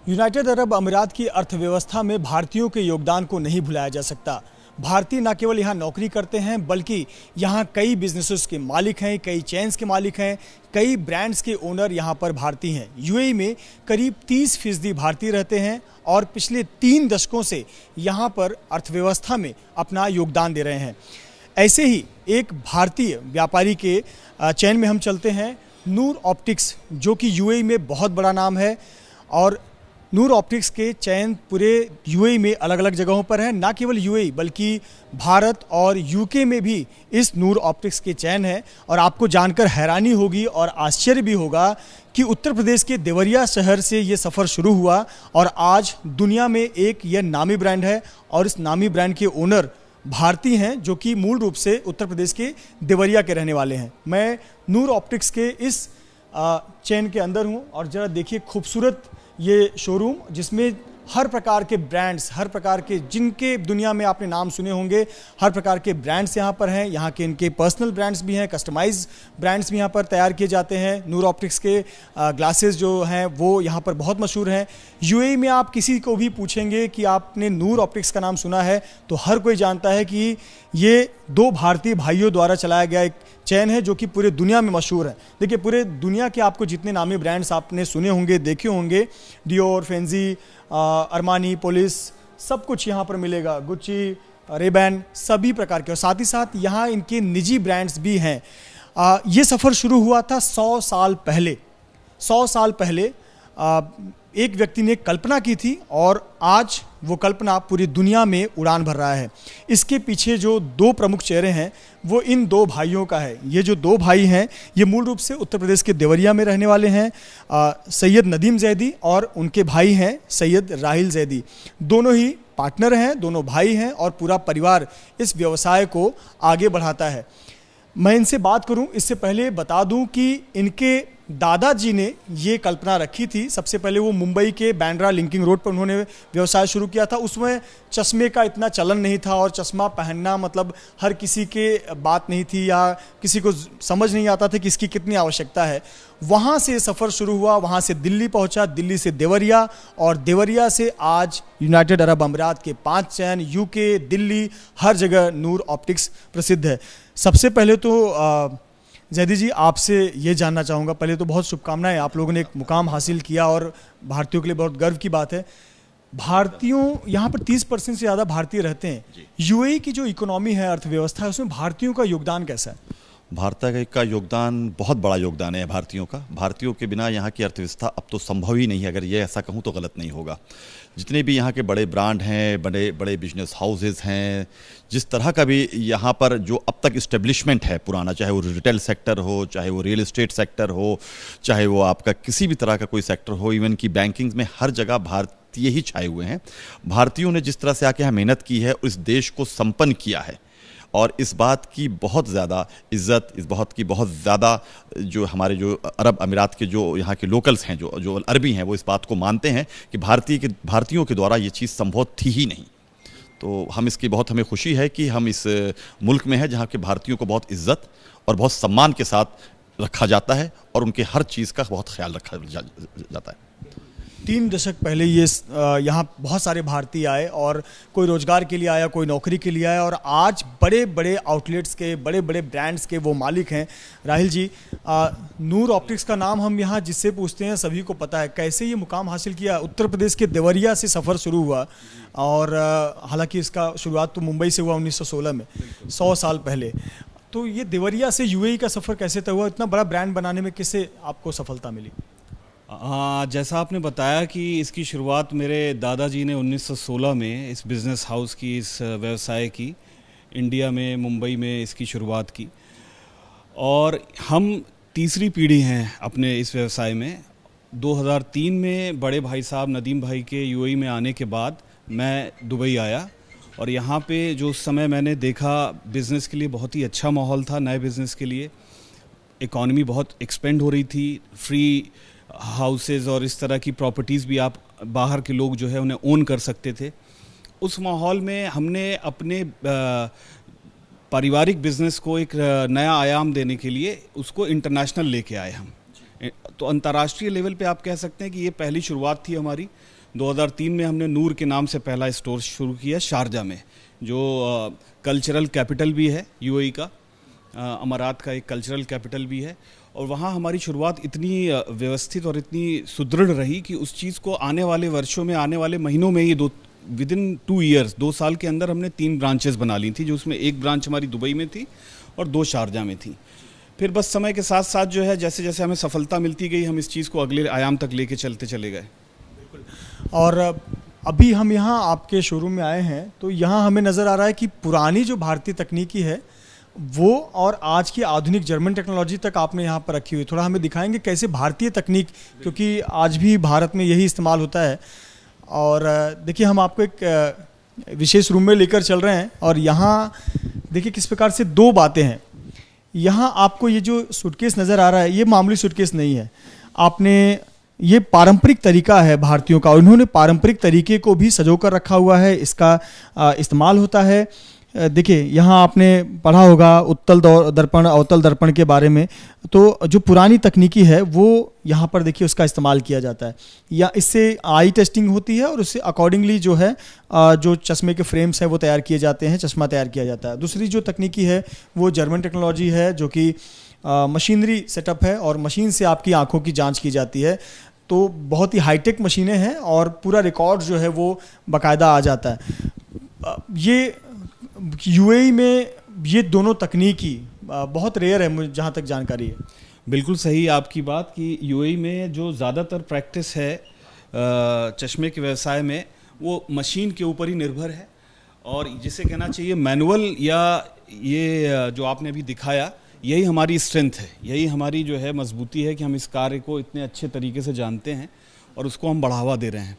United Arab अमीरात की अर्थव्यवस्था में भारतीयों के योगदान को नहीं भुलाया जा सकता। भारतीय न केवल यहाँ नौकरी करते हैं बल्कि यहाँ कई बिजनेसेस के मालिक हैं, कई चेन्स के मालिक हैं, कई ब्रांड्स के ओनर यहाँ पर भारतीय हैं। यूएई में करीब 30% भारतीय रहते हैं और पिछले 3 दशकों से यहाँ पर अर्थव्यवस्था में अपना योगदान दे रहे हैं। ऐसे ही एक भारतीय व्यापारी के चेन में हम चलते हैं, नूर ऑप्टिक्स, जो कि यूएई में बहुत बड़ा नाम है। और नूर ऑप्टिक्स के चैन पूरे यूएई में अलग अलग जगहों पर हैं। ना केवल यूएई बल्कि भारत और यूके में भी इस नूर ऑप्टिक्स के चैन है। और आपको जानकर हैरानी होगी और आश्चर्य भी होगा कि उत्तर प्रदेश के देवरिया शहर से ये सफ़र शुरू हुआ और आज दुनिया में एक यह नामी ब्रांड है और इस नामी ब्रांड के ओनर भारतीय हैं, जो कि मूल रूप से उत्तर प्रदेश के देवरिया के रहने वाले हैं। मैं नूर ऑप्टिक्स के इस चैन के अंदर हूँ और ज़रा देखिए खूबसूरत ये शोरूम, जिसमें हर प्रकार के ब्रांड्स, हर प्रकार के जिनके दुनिया में आपने नाम सुने होंगे, हर प्रकार के ब्रांड्स यहाँ पर हैं। यहाँ के इनके पर्सनल ब्रांड्स भी हैं, कस्टमाइज ब्रांड्स भी यहाँ पर तैयार किए जाते हैं। नूर ऑप्टिक्स के ग्लासेस जो हैं वो यहाँ पर बहुत मशहूर हैं। यूएई में आप किसी को भी पूछेंगे कि आपने नूर ऑप्टिक्स का नाम सुना है तो हर कोई जानता है कि ये 2 भारतीय भाइयों द्वारा चलाया गया एक चैन है, जो कि पूरे दुनिया में मशहूर है। देखिए पूरे दुनिया के आपको जितने नामी ब्रांड्स आपने सुने होंगे, देखे होंगे, डियोर, फेंजी, अरमानी, पुलिस, सब कुछ यहाँ पर मिलेगा, गुच्ची, रेबैन, सभी प्रकार के। और साथ ही साथ यहाँ इनके निजी ब्रांड्स भी हैं। ये सफ़र शुरू हुआ था 100 साल पहले। 100 साल पहले एक व्यक्ति ने कल्पना की थी और आज वो कल्पना पूरी दुनिया में उड़ान भर रहा है। इसके पीछे जो 2 प्रमुख चेहरे हैं वो इन 2 भाइयों का है। ये जो 2 भाई हैं ये मूल रूप से उत्तर प्रदेश के देवरिया में रहने वाले हैं। सैयद नदीम जैदी और उनके भाई हैं सैयद राहिल जैदी। दोनों ही पार्टनर हैं, दोनों भाई हैं और पूरा परिवार इस व्यवसाय को आगे बढ़ाता है। मैं इनसे बात करूं इससे पहले बता दूं कि इनके दादाजी ने ये कल्पना रखी थी। सबसे पहले वो मुंबई के बैंड्रा लिंकिंग रोड पर उन्होंने व्यवसाय शुरू किया था। उसमें चश्मे का इतना चलन नहीं था और चश्मा पहनना मतलब हर किसी के बात नहीं थी या किसी को समझ नहीं आता था कि इसकी कितनी आवश्यकता है। वहाँ से सफ़र शुरू हुआ, वहाँ से दिल्ली पहुँचा, दिल्ली से देवरिया और देवरिया से आज यूनाइटेड अरब अमीरात के 5 चैन, यूके, दिल्ली, हर जगह नूर ऑप्टिक्स प्रसिद्ध है। सबसे पहले तो जैदी जी आपसे ये जानना चाहूँगा, पहले तो बहुत शुभकामनाएं, आप लोगों ने एक मुकाम हासिल किया और भारतीयों के लिए बहुत गर्व की बात है। भारतीयों यहाँ पर 30% से ज़्यादा भारतीय रहते हैं। यूएई की जो इकोनॉमी है, अर्थव्यवस्था है, उसमें भारतीयों का योगदान कैसा है? भारत का योगदान बहुत बड़ा योगदान है भारतीयों का। भारतीयों के बिना यहाँ की अर्थव्यवस्था अब तो संभव ही नहीं है। अगर ये ऐसा कहूँ तो गलत नहीं होगा। जितने भी यहाँ के बड़े ब्रांड हैं, बड़े बड़े बिजनेस हाउसेस हैं, जिस तरह का भी यहाँ पर जो अब तक इस्टेब्लिशमेंट है पुराना, चाहे वो रिटेल सेक्टर हो, चाहे वो रियल एस्टेट सेक्टर हो, चाहे वो आपका किसी भी तरह का कोई सेक्टर हो, इवन की बैंकिंग में, हर जगह भारतीय ही छाए हुए हैं। भारतीयों ने जिस तरह से आके यहाँ मेहनत की है, इस देश को संपन्न किया है और इस बात की बहुत ज़्यादा इज़्ज़त, इस बहुत की बहुत ज़्यादा जो हमारे जो अरब अमीरात के जो यहाँ के लोकल्स हैं, जो अरबी हैं, वो इस बात को मानते हैं कि भारतीयों के द्वारा ये चीज़ संभव थी ही नहीं। तो हम इसकी बहुत हमें खुशी है कि हम इस मुल्क में हैं जहाँ के भारतीयों को बहुत इज़्ज़त और बहुत सम्मान के साथ रखा जाता है और उनके हर चीज़ का बहुत ख्याल रखा जाता है। 3 दशक पहले ये यहाँ बहुत सारे भारतीय आए और कोई रोजगार के लिए आया, कोई नौकरी के लिए आया और आज बड़े बड़े आउटलेट्स के, बड़े बड़े ब्रांड्स के वो मालिक हैं। राहिल जी, नूर ऑप्टिक्स का नाम हम यहाँ जिससे पूछते हैं सभी को पता है। कैसे ये मुकाम हासिल किया? उत्तर प्रदेश के देवरिया से सफ़र शुरू हुआ और हालांकि इसका शुरुआत तो मुंबई से हुआ 1916 में, 100 साल पहले। तो ये देवरिया से यूएई का सफ़र कैसे तय हुआ? इतना बड़ा ब्रांड बनाने में किससे आपको सफलता मिली? जैसा आपने बताया कि इसकी शुरुआत मेरे दादाजी ने 1916 में इस बिज़नेस हाउस की, इस व्यवसाय की, इंडिया में, मुंबई में इसकी शुरुआत की और हम तीसरी पीढ़ी हैं अपने इस व्यवसाय में। 2003 में बड़े भाई साहब नदीम भाई के यूएई में आने के बाद मैं दुबई आया और यहाँ पे जो उस समय मैंने देखा, बिज़नेस के लिए बहुत ही अच्छा माहौल था। नए बिज़नेस के लिए इकॉनमी बहुत एक्सपेंड हो रही थी, फ्री हाउसेस और इस तरह की प्रॉपर्टीज़ भी आप बाहर के लोग जो है उन्हें ओन कर सकते थे। उस माहौल में हमने अपने पारिवारिक बिजनेस को एक नया आयाम देने के लिए उसको इंटरनेशनल लेके आए हम। तो अंतर्राष्ट्रीय लेवल पे आप कह सकते हैं कि ये पहली शुरुआत थी हमारी। 2003 में हमने नूर के नाम से पहला स्टोर शुरू किया शारजा में, जो कल्चरल कैपिटल भी है यूएई का, अमारात का एक कल्चरल कैपिटल भी है। और वहाँ हमारी शुरुआत इतनी व्यवस्थित और इतनी सुदृढ़ रही कि उस चीज़ को आने वाले वर्षों में, आने वाले महीनों में, ये विदिन 2 ईयर्स, 2 साल के अंदर हमने 3 ब्रांचेस बना ली थी, जो उसमें एक ब्रांच हमारी दुबई में थी और 2 शारजा में थी। फिर बस समय के साथ साथ जो है, जैसे जैसे हमें सफलता मिलती गई, हम इस चीज़ को अगले आयाम तक लेके चलते चले गए। और अभी हम यहाँ आपके शोरूम में आए हैं, तो यहाँ हमें नज़र आ रहा है कि पुरानी जो भारतीय तकनीकी है वो और आज की आधुनिक जर्मन टेक्नोलॉजी तक आपने यहाँ पर रखी हुई। थोड़ा हमें दिखाएंगे कैसे भारतीय तकनीक, क्योंकि आज भी भारत में यही इस्तेमाल होता है। और देखिए, हम आपको एक विशेष रूम में लेकर चल रहे हैं और यहाँ देखिए किस प्रकार से 2 बातें हैं। यहाँ आपको ये जो सूटकेस नज़र आ रहा है, ये मामूली सूटकेस नहीं है। आपने ये पारंपरिक तरीका है भारतीयों का, और इन्होंने पारंपरिक तरीके को भी सजोकर रखा हुआ है। इसका इस्तेमाल होता है। देखिए, यहाँ आपने पढ़ा होगा उत्तल दर्पण, अवतल दर्पण के बारे में। तो जो पुरानी तकनीकी है वो यहाँ पर देखिए उसका इस्तेमाल किया जाता है, या इससे आई टेस्टिंग होती है और उससे अकॉर्डिंगली जो है जो चश्मे के फ्रेम्स हैं वो तैयार किए जाते हैं, चश्मा तैयार किया जाता है। दूसरी जो तकनीकी है वो जर्मन टेक्नोलॉजी है, जो कि मशीनरी सेटअप है और मशीन से आपकी आँखों की जाँच की जाती है। तो बहुत ही हाईटेक मशीनें हैं और पूरा रिकॉर्ड जो है वो बाकायदा आ जाता है। ये यूएई में ये दोनों तकनीकी बहुत रेयर है, मुझे जहाँ तक जानकारी है। बिल्कुल सही आपकी बात कि यूएई में जो ज़्यादातर प्रैक्टिस है चश्मे के व्यवसाय में, वो मशीन के ऊपर ही निर्भर है। और जिसे कहना चाहिए मैनुअल, या ये जो आपने अभी दिखाया, यही हमारी स्ट्रेंथ है, यही हमारी जो है मजबूती है कि हम इस कार्य को इतने अच्छे तरीके से जानते हैं और उसको हम बढ़ावा दे रहे हैं।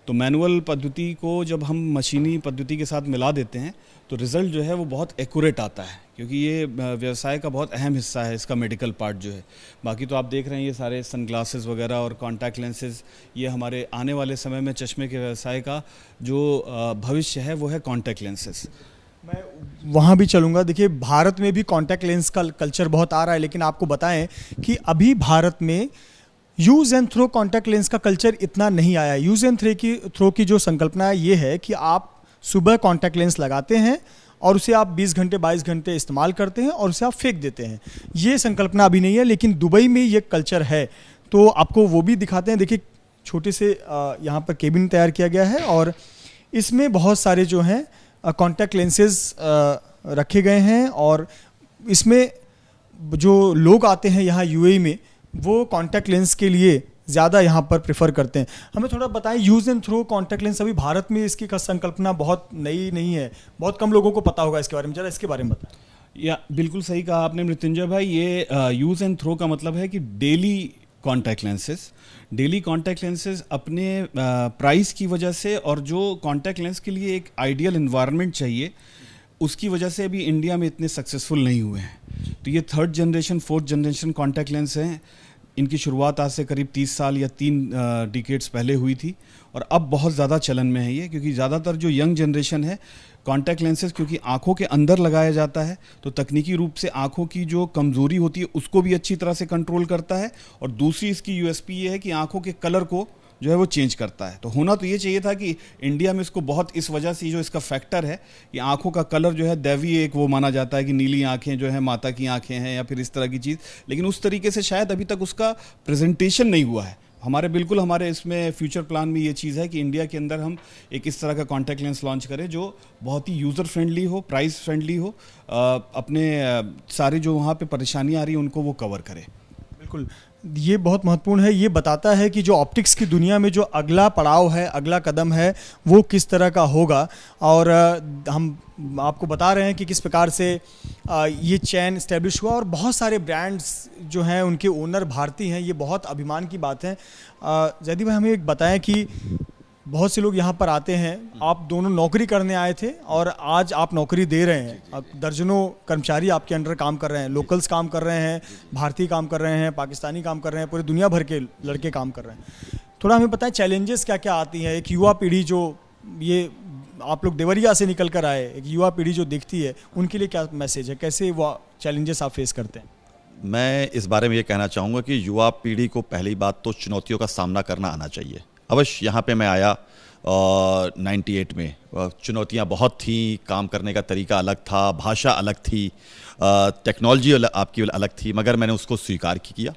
तो मैनुअल पद्धति को जब हम मशीनी पद्धति के साथ मिला देते हैं तो रिज़ल्ट जो है वो बहुत एक्यूरेट आता है, क्योंकि ये व्यवसाय का बहुत अहम हिस्सा है, इसका मेडिकल पार्ट जो है। बाकी तो आप देख रहे हैं ये सारे सनग्लासेस वगैरह और कॉन्टैक्ट लेंसेज, ये हमारे आने वाले समय में चश्मे के व्यवसाय का जो भविष्य है वो है कॉन्टैक्ट लेंसेज। मैं वहाँ भी चलूँगा। देखिए, भारत में भी कॉन्टैक्ट लेंस का कल्चर बहुत आ रहा है, लेकिन आपको बताएं कि अभी भारत में use and throw contact lens का कल्चर इतना नहीं आया है। यूज़ एंड थ्रो की जो संकल्पना है ये है कि आप सुबह कॉन्टैक्ट लेंस लगाते हैं और उसे आप 20 घंटे 22 घंटे इस्तेमाल करते हैं और उसे आप फेंक देते हैं। ये संकल्पना अभी नहीं है, लेकिन दुबई में ये कल्चर है। तो आपको वो भी दिखाते हैं। देखिए, छोटे से यहाँ पर केबिन तैयार किया गया है और इसमें बहुत सारे जो हैं कॉन्टैक्ट लेंसेज रखे गए हैं। और इसमें जो लोग आते हैं यहाँ यूएई में, वो कॉन्टैक्ट लेंस के लिए ज़्यादा यहाँ पर प्रेफर करते हैं। हमें थोड़ा बताएं, use and throw contact lens अभी भारत में इसकी संकल्पना बहुत नई नहीं है, बहुत कम लोगों को पता होगा इसके बारे में। जरा इसके बारे में बताएं। या बिल्कुल सही कहा आपने मृत्युंजय भाई। ये यूज़ एंड थ्रो का मतलब है कि daily contact lenses, daily contact lenses अपने प्राइस की वजह से और जो कॉन्टैक्ट लेंस के लिए एक आइडियल इन्वायरमेंट चाहिए, उसकी वजह से अभी इंडिया में इतने सक्सेसफुल नहीं हुए हैं। तो ये 3rd generation 4th generation contact lens हैं। इनकी शुरुआत आज से करीब 30 साल या 3 डिकेड्स पहले हुई थी और अब बहुत ज़्यादा चलन में है ये, क्योंकि ज़्यादातर जो यंग जनरेशन है, कॉन्टैक्ट लेंसेज क्योंकि आँखों के अंदर लगाया जाता है, तो तकनीकी रूप से आँखों की जो कमज़ोरी होती है उसको भी अच्छी तरह से कंट्रोल करता है। और दूसरी इसकी यूएसपी ये है कि आँखों के कलर को जो है वो चेंज करता है। तो होना तो ये चाहिए था कि इंडिया में इसको बहुत इस वजह से जो इसका फैक्टर है कि आंखों का कलर जो है दैवीय एक वो माना जाता है कि नीली आंखें जो है माता की आंखें हैं या फिर इस तरह की चीज़, लेकिन उस तरीके से शायद अभी तक उसका प्रेजेंटेशन नहीं हुआ है। हमारे इसमें फ्यूचर प्लान में ये चीज़ है कि इंडिया के अंदर हम एक इस तरह का कॉन्टैक्ट लेंस लॉन्च करें जो बहुत ही यूज़र फ्रेंडली हो, प्राइस फ्रेंडली हो, अपने सारे जो वहाँ पे परेशानियाँ आ रही हैं उनको वो कवर करे। बिल्कुल, ये बहुत महत्वपूर्ण है। ये बताता है कि जो ऑप्टिक्स की दुनिया में जो अगला पड़ाव है, अगला कदम है, वो किस तरह का होगा। और हम आपको बता रहे हैं कि किस प्रकार से ये चैन इस्टेब्लिश हुआ और बहुत सारे ब्रांड्स जो हैं उनके ओनर भारतीय हैं। ये बहुत अभिमान की बात है। जयदीप भाई, हमें एक बताएं कि बहुत से लोग यहाँ पर आते हैं, आप दोनों नौकरी करने आए थे और आज आप नौकरी दे रहे हैं। अब दर्जनों कर्मचारी आपके अंडर काम कर रहे हैं, लोकल्स काम कर रहे हैं, भारतीय काम कर रहे हैं, पाकिस्तानी काम कर रहे हैं, पूरी दुनिया भर के लड़के काम कर रहे हैं। थोड़ा हमें बताएं चैलेंजेस क्या क्या आती हैं। एक युवा पीढ़ी जो ये आप लोग देवरिया से निकल कर आए, एक युवा पीढ़ी जो देखती है, उनके लिए क्या मैसेज है, कैसे वो चैलेंजेस आप फेस करते हैं? मैं इस बारे में ये कहना चाहूँगा कि युवा पीढ़ी को पहली बात तो चुनौतियों का सामना करना आना चाहिए। अवश्य यहाँ पे मैं आया 98 में। चुनौतियाँ बहुत थी, काम करने का तरीका अलग था, भाषा अलग थी, टेक्नोलॉजी आपकी अलग थी, मगर मैंने उसको स्वीकार किया।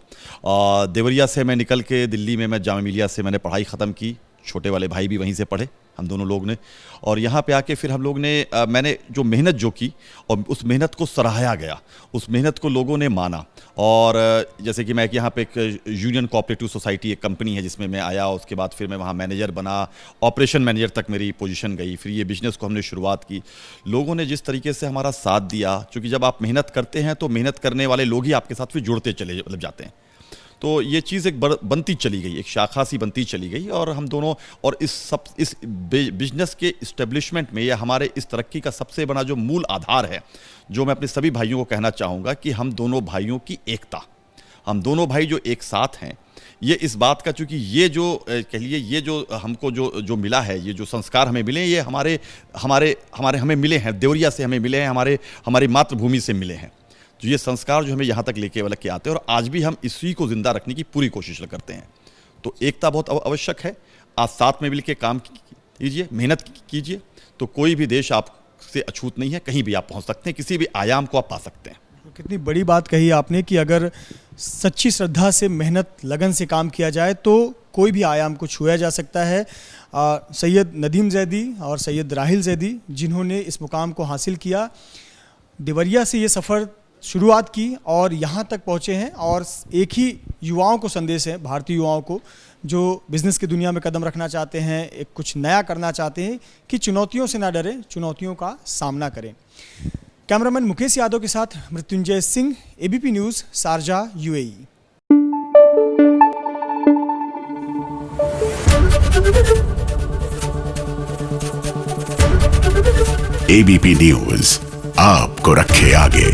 देवरिया से मैं निकल के दिल्ली में मैं जामिया मिलिया से मैंने पढ़ाई ख़त्म की, छोटे वाले भाई भी वहीं से पढ़े, हम दोनों लोग ने। और यहाँ पे आके फिर हम लोग ने मैंने जो मेहनत जो की और उस मेहनत को सराहाया गया, उस मेहनत को लोगों ने माना। और जैसे कि मैं यहाँ पे एक यूनियन कोऑपरेटिव सोसाइटी एक कंपनी है जिसमें मैं आया, उसके बाद फिर मैं वहाँ मैनेजर बना, ऑपरेशन मैनेजर तक मेरी पोजीशन गई। फिर ये बिज़नेस को हमने शुरुआत की, लोगों ने जिस तरीके से हमारा साथ दिया, क्योंकि जब आप मेहनत करते हैं तो मेहनत करने वाले लोग ही आपके साथ फिर जुड़ते चले जाते हैं। तो ये चीज़ एक बनती चली गई, एक शाखा सी बनती चली गई। और हम दोनों, और इस बिजनेस के इस्टेब्लिशमेंट में या हमारे इस तरक्की का सबसे बड़ा जो मूल आधार है, जो मैं अपने सभी भाइयों को कहना चाहूँगा कि हम दोनों भाइयों की एकता, हम दोनों भाई जो एक साथ हैं, ये इस बात का, चूँकि ये जो कह लिए ये जो हमको जो मिला है, ये जो संस्कार हमें मिले, ये हमें मिले हैं, देवरिया से हमें मिले हैं, हमारी मातृभूमि से मिले हैं। जो ये संस्कार जो हमें यहाँ तक लेके आते हैं, और आज भी हम इसी को जिंदा रखने की पूरी कोशिश करते हैं। तो एकता बहुत आवश्यक है। आज साथ में मिलकर काम कीजिए, मेहनत कीजिए, तो कोई भी देश आपसे अछूत नहीं है, कहीं भी आप पहुँच सकते हैं, किसी भी आयाम को आप पा सकते हैं। कितनी बड़ी बात कही आपने कि अगर सच्ची श्रद्धा से, मेहनत, लगन से काम किया जाए तो कोई भी आयाम को छुआ जा सकता है। सैयद नदीम जैदी और सैयद राहिल जैदी, जिन्होंने इस मुकाम को हासिल किया, देवरिया से ये सफ़र शुरुआत की और यहाँ तक पहुँचे हैं। और एक ही युवाओं को संदेश है, भारतीय युवाओं को जो बिज़नेस की दुनिया में कदम रखना चाहते हैं, एक कुछ नया करना चाहते हैं, कि चुनौतियों से ना डरें, चुनौतियों का सामना करें। कैमरामैन मुकेश यादव के साथ Mrityunjay Singh, ABP news, Sharjah, UAE. ABP news आपको रखे आगे।